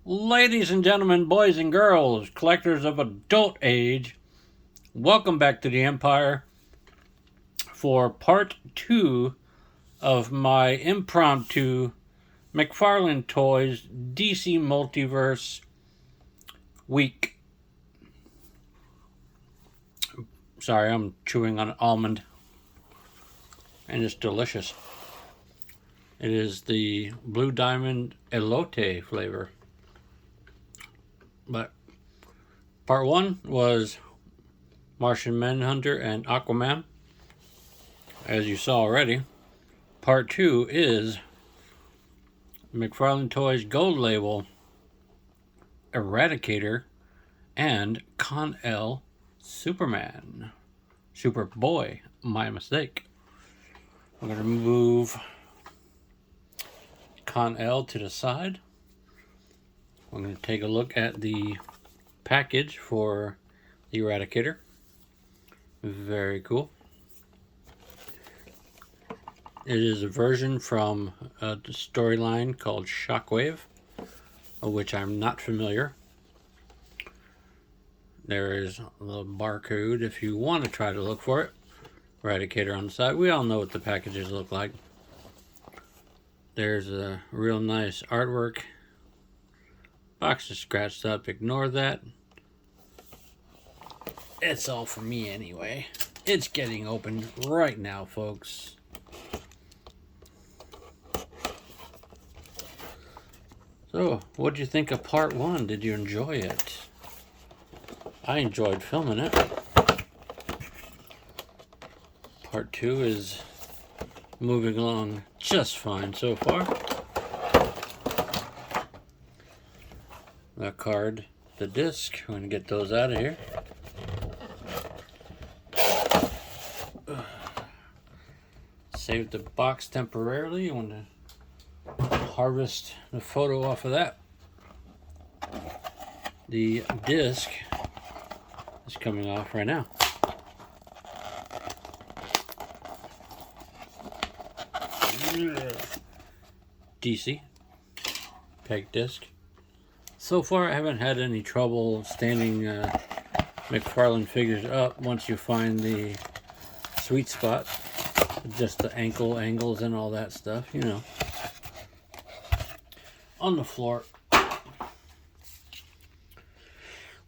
Ladies and gentlemen, boys and girls, collectors of adult age, welcome back to the Empire for part 2 of my impromptu McFarlane Toys DC Multiverse week. Sorry, I'm chewing on an almond, and it's delicious. It is the Blue Diamond Elote flavor. But part 1 was Martian Manhunter and Aquaman, as you saw already. Part 2 is McFarlane Toys Gold Label Eradicator and Kon-El Superman. Superboy, my mistake. I'm going to move Kon-El to the side. I'm going to take a look at the package for the Eradicator. Very cool. It is a version from a storyline called Shockwave, of which I'm not familiar. There is a little barcode if you want to try to look for it. Eradicator on the side. We all know what the packages look like. There's a real nice artwork. Box is scratched up. Ignore that. It's all for me anyway. It's getting opened right now, folks. So, what'd you think of part 1? Did you enjoy it? I enjoyed filming it. Part 2 is moving along just fine so far. The card, the disc, I'm going to get those out of here. Save the box temporarily. You want to harvest the photo off of that. The disc is coming off right now. DC peg disc. So far, I haven't had any trouble standing McFarlane figures up once you find the sweet spot. Just the ankle angles and all that stuff, you know. On the floor,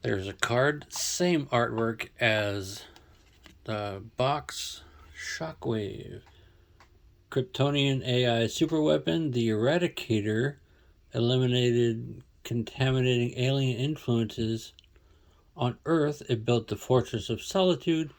there's a card, same artwork as the box. Shockwave. Kryptonian AI superweapon, the Eradicator eliminated contaminating alien influences on Earth. It built the Fortress of Solitude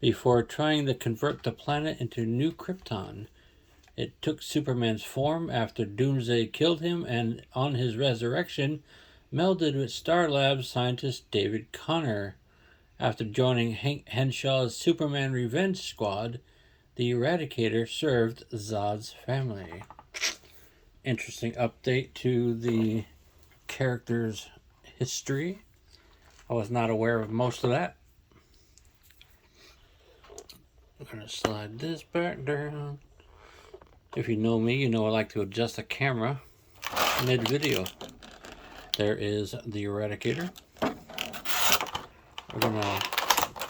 before trying to convert the planet into New Krypton. It took Superman's form after Doomsday killed him, and on his resurrection, melded with Star Labs scientist David Connor. After joining Hank Henshaw's Superman Revenge Squad, the Eradicator served Zod's family. Interesting update to the character's history. I was not aware of most of that. I'm going to slide this back down. If you know me, you know I like to adjust the camera mid-video. There is the Eradicator. We're going to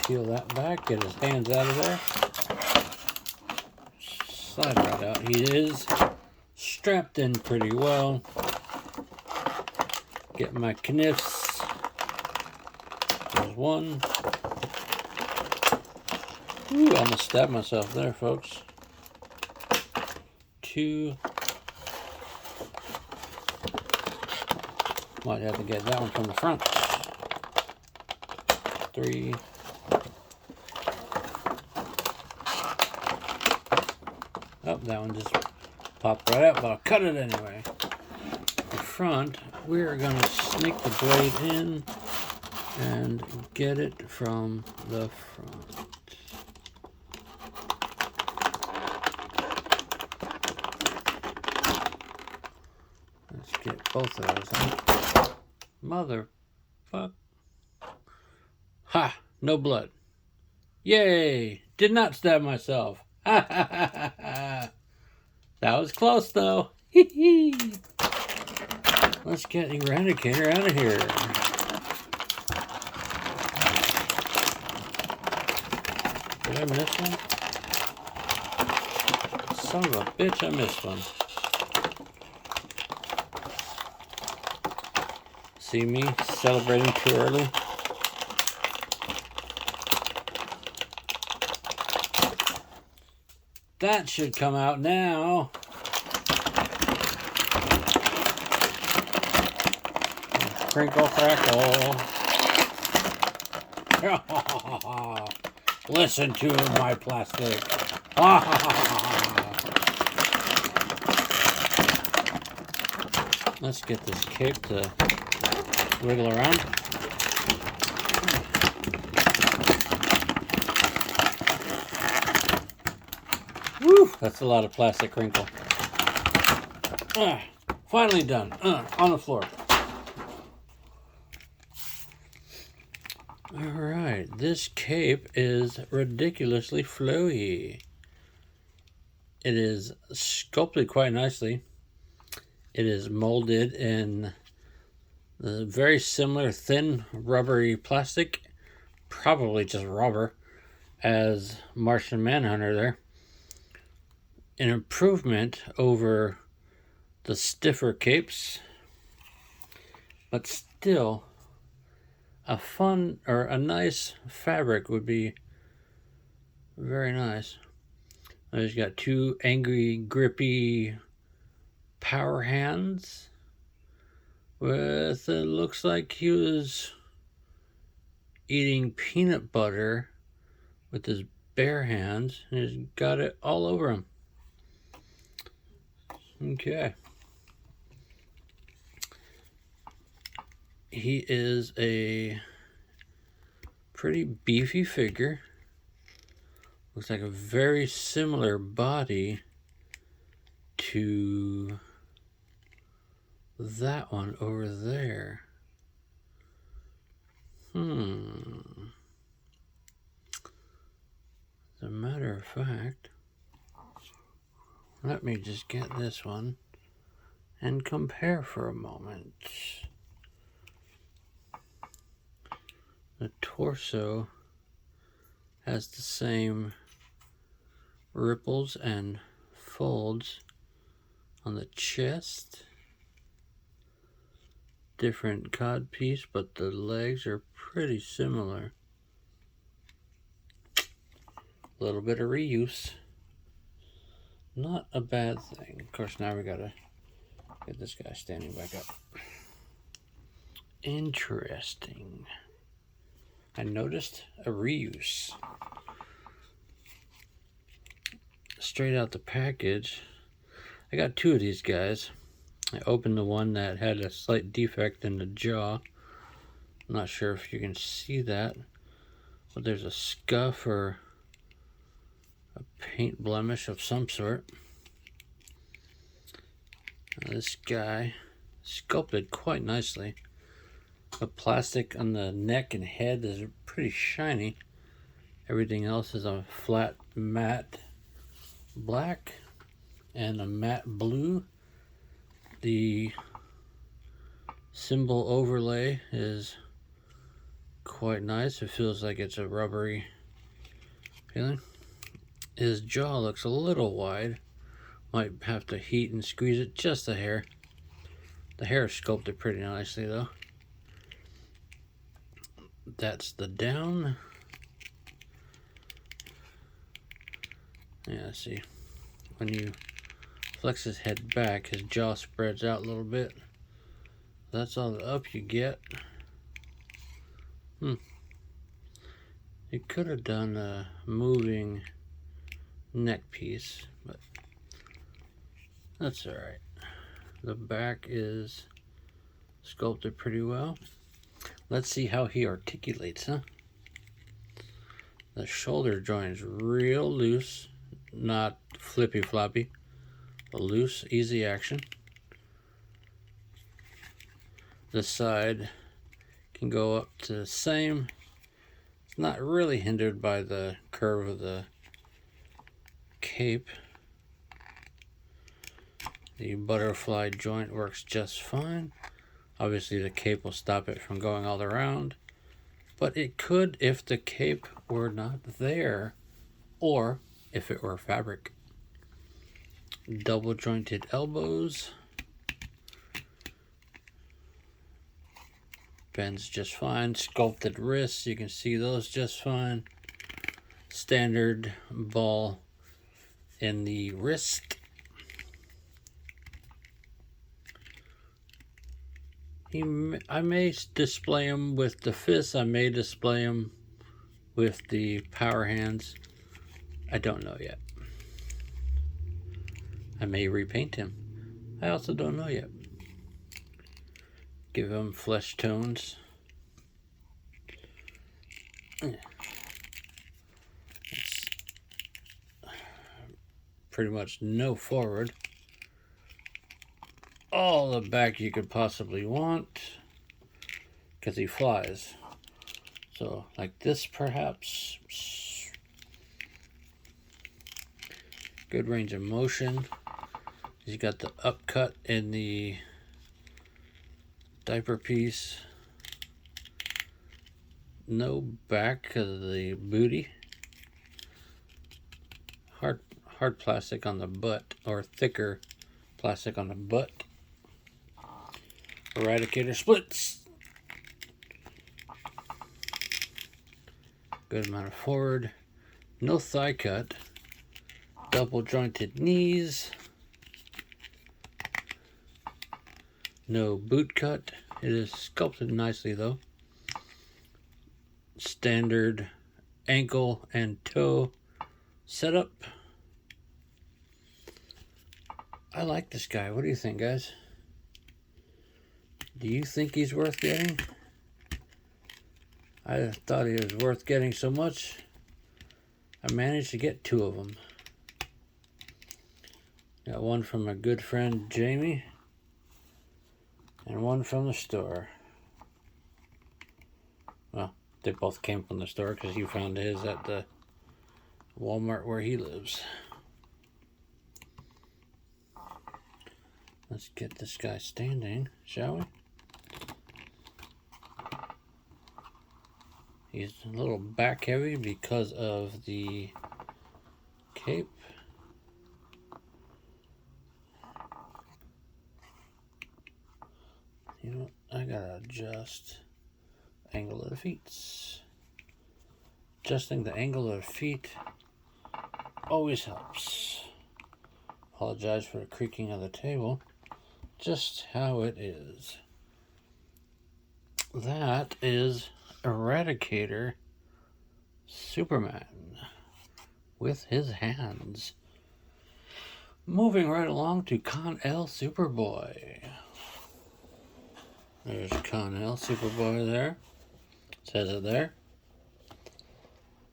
peel that back, get his hands out of there. Slide right out. He is strapped in pretty well. Get my kniffs. There's one. Ooh, I almost stabbed myself there, folks. 2. Might have to get that one from the front. 3. Oh, that one just popped right out, but I'll cut it anyway. The front, we're going to sneak the blade in and get it from the front. Let's get both of those out. Motherfuck. Ha! No blood. Yay! Did not stab myself. Ha ha ha ha ha. That was close though. Let's get Eradicator out of here. Did I miss one? Son of a bitch, I missed one. See me celebrating too early? That should come out now. Crinkle crackle. Listen to my plastic. Let's get this cape to wiggle around. Woo! That's a lot of plastic crinkle. Finally done. On the floor. Alright, this cape is ridiculously flowy. It is sculpted quite nicely. It is molded in the very similar thin rubbery plastic, probably just rubber, as Martian Manhunter there. An improvement over the stiffer capes, but still a fun or a nice fabric would be very nice. He's got two angry, grippy power hands with, it looks like he was eating peanut butter with his bare hands, and he's got it all over him. Okay. He is a pretty beefy figure. Looks like a very similar body to that one over there. As a matter of fact, let me just get this one and compare for a moment. The torso has the same ripples and folds on the chest. Different cod piece, but the legs are pretty similar. A little bit of reuse. Not a bad thing. Of course, now we gotta get this guy standing back up. Interesting. I noticed a reuse. Straight out the package, I got two of these guys. I opened the one that had a slight defect in the jaw. I'm not sure if you can see that, but there's a scuff or a paint blemish of some sort. Now this guy sculpted quite nicely. The plastic on the neck and head is pretty shiny. Everything else is a flat matte black and a matte blue. The symbol overlay is quite nice. It feels like it's a rubbery feeling. His jaw looks a little wide. Might have to heat and squeeze it just a hair. The hair is sculpted pretty nicely though. That's the down. Yeah, see, when you flex his head back, his jaw spreads out a little bit. That's all the up you get. You could have done a moving neck piece, but that's alright. The back is sculpted pretty well. Let's see how he articulates, huh? The shoulder joint is real loose, not flippy floppy, but loose, easy action. The side can go up to the same. It's not really hindered by the curve of the cape. The butterfly joint works just fine. Obviously the cape will stop it from going all around, but it could if the cape were not there, or if it were fabric. Double jointed elbows. Bends just fine. Sculpted wrists, you can see those just fine. Standard ball in the wrist. I may display him with the fists. I may display him with the power hands. I don't know yet. I may repaint him. I also don't know yet. Give him flesh tones. It's pretty much no forward. All the back you could possibly want, because he flies. So like this perhaps. Good range of motion. He's got the upcut in the diaper piece. No back because of the booty. Hard plastic on the butt, or thicker plastic on the butt. Eradicator splits. Good amount of forward. No thigh cut. Double jointed knees. No boot cut. It is sculpted nicely though. Standard ankle and toe setup. I like this guy. What do you think, guys? Do you think he's worth getting? I thought he was worth getting so much. I managed to get 2 of them. Got one from my good friend Jamie, and one from the store. Well, they both came from the store because he found his at the Walmart where he lives. Let's get this guy standing, shall we? He's a little back heavy because of the cape. You know what? I gotta adjust the angle of the feet. Adjusting the angle of the feet always helps. Apologize for the creaking of the table. Just how it is. That is Eradicator Superman with his hands. Moving right along to Kon-El Superboy. There's Kon-El Superboy there. Says it there.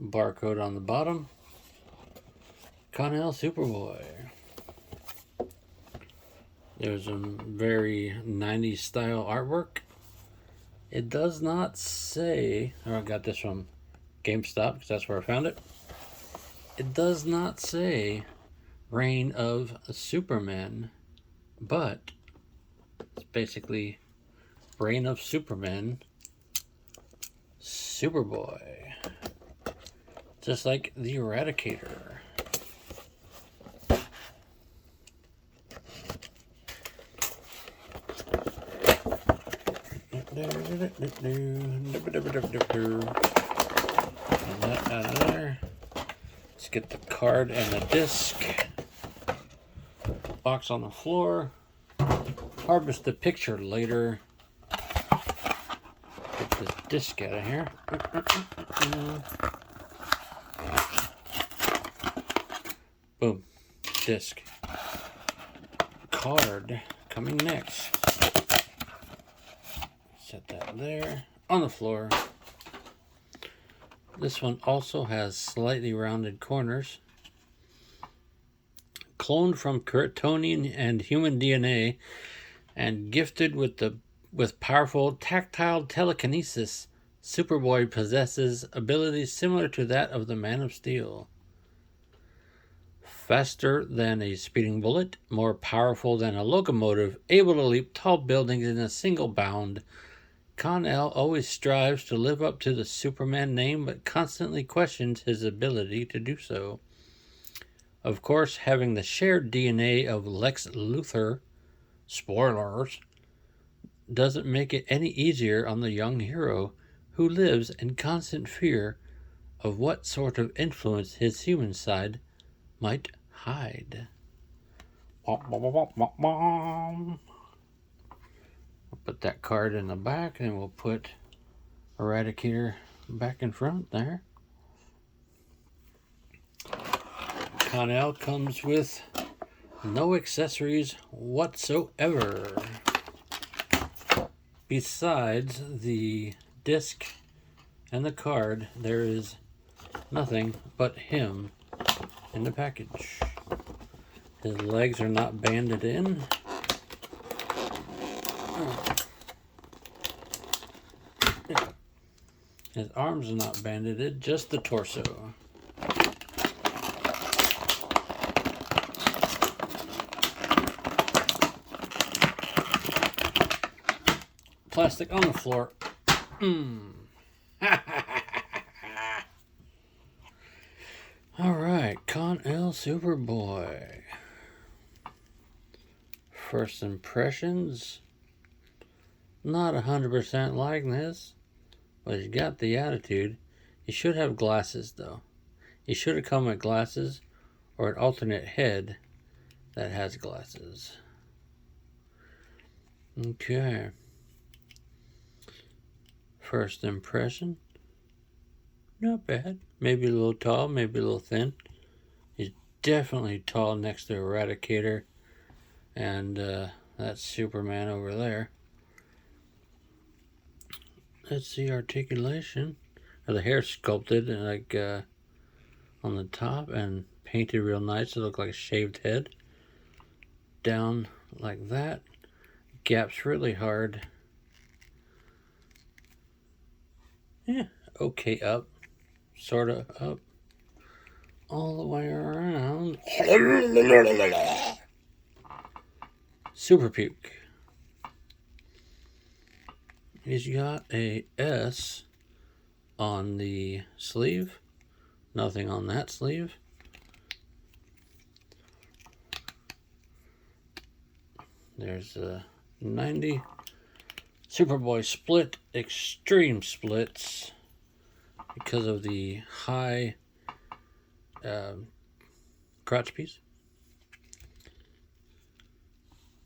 Barcode on the bottom. Kon-El Superboy. There's some very 90s style artwork. It does not say, or I got this from GameStop because that's where I found it. It does not say Reign of Supermen, but it's basically Reign of Supermen Superboy. Just like the Eradicator. That out of there. Let's get the card and the disc. Box on the floor. Harvest the picture later. Get this disc out of here. Boom. Disc. Card coming next. Set that there on the floor. This one also has slightly rounded corners. Cloned from Kryptonian and human DNA and gifted with powerful tactile telekinesis, Superboy possesses abilities similar to that of the Man of Steel. Faster than a speeding bullet, more powerful than a locomotive, able to leap tall buildings in a single bound, Kon-El always strives to live up to the Superman name, but constantly questions his ability to do so. Of course, having the shared DNA of Lex Luthor, spoilers, doesn't make it any easier on the young hero, who lives in constant fear of what sort of influence his human side might hide. I'll put that card in the back, and we'll put Eradicator back in front there. Kon-El comes with no accessories whatsoever. Besides the disc and the card, there is nothing but him in the package. His legs are not banded in. His arms are not banded in, just the torso. Plastic on the floor. Alright, Kon-El Superboy. First impressions. Not 100% liking this, but he's got the attitude. He should have glasses though. He should have come with glasses or an alternate head that has glasses. Okay. First impression. Not bad. Maybe a little tall, maybe a little thin. He's definitely tall next to Eradicator and that's Superman over there. Let's see, articulation. The hair sculpted and like on the top and painted real nice to look like a shaved head. Down like that. Gaps really hard. Yeah, okay up. Sort of up. All the way around. Super puke. He's got a S on the sleeve. Nothing on that sleeve. There's a 90. Superboy split, extreme splits because of the high crotch piece.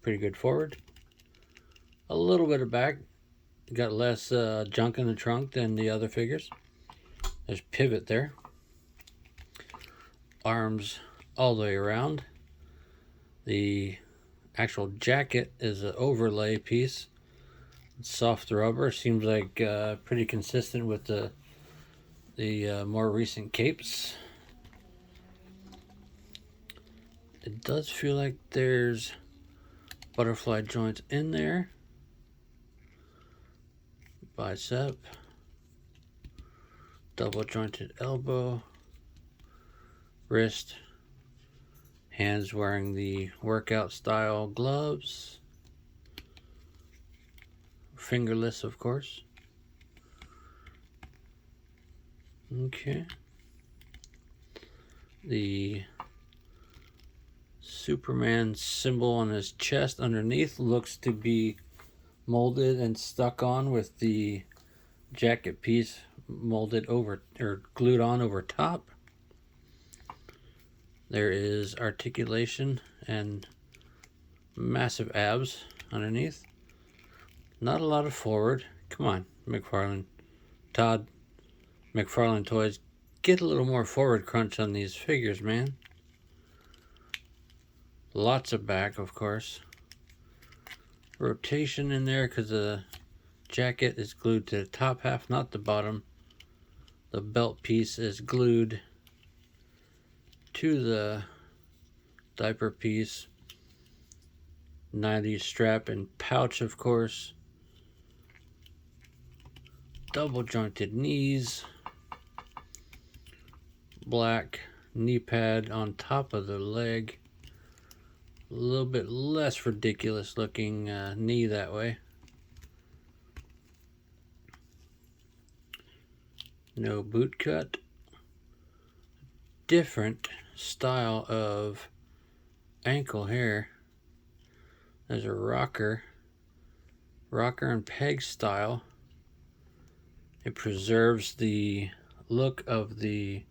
Pretty good forward. A little bit of back. Got less junk in the trunk than the other figures. There's pivot there. Arms all the way around. The actual jacket is an overlay piece. Soft rubber. Seems like pretty consistent with the more recent capes. It does feel like there's butterfly joints in there. Bicep. Double jointed elbow. Wrist. Hands wearing the workout style gloves. Fingerless, of course. Okay. The Superman symbol on his chest underneath looks to be molded and stuck on with the jacket piece molded over or glued on over top. There is articulation and massive abs underneath. Not a lot of forward. Come on, McFarlane. Todd, McFarlane Toys, get a little more forward crunch on these figures, man. Lots of back, of course. Rotation in there because the jacket is glued to the top half, not the bottom. The belt piece is glued to the diaper piece. 90 strap and pouch, of course. Double jointed knees. Black knee pad on top of the leg. A little bit less ridiculous looking knee that way. No boot cut. Different style of ankle here. There's a rocker and peg style. It preserves the look of the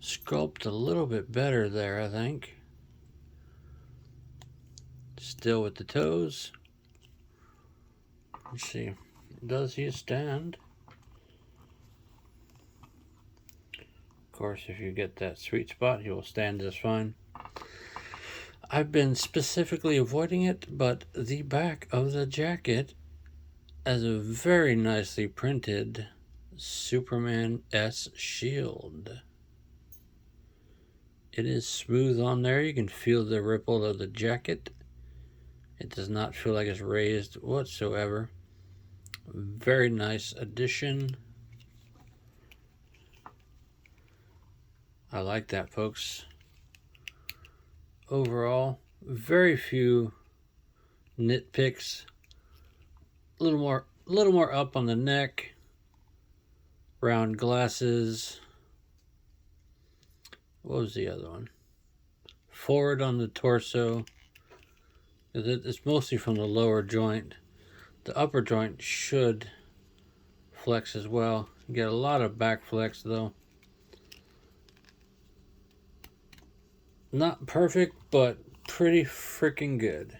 sculpt a little bit better there, I think. Still with the toes. Let's see. Does he stand? Of course, if you get that sweet spot, he will stand just fine. I've been specifically avoiding it, but the back of the jacket has a very nicely printed Superman S shield. It is smooth on there. You can feel the ripple of the jacket. It does not feel like it's raised whatsoever. Very nice addition. I like that, folks. Overall, very few nitpicks. A little more up on the neck. Round glasses. What was the other one? Forward on the torso. It's mostly from the lower joint. The upper joint should flex as well. You get a lot of back flex though. Not perfect, but pretty freaking good.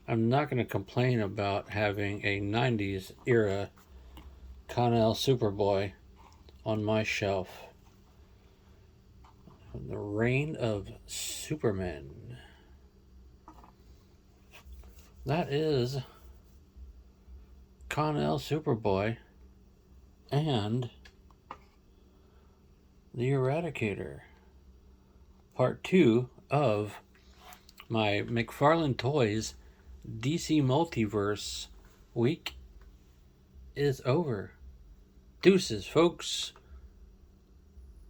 I'm not going to complain about having a 90s era Kon-El Superboy on my shelf. The Reign of Supermen. That is Kon-El Superboy and the Eradicator. Part 2 of my McFarlane Toys DC Multiverse week is over. Deuces, folks.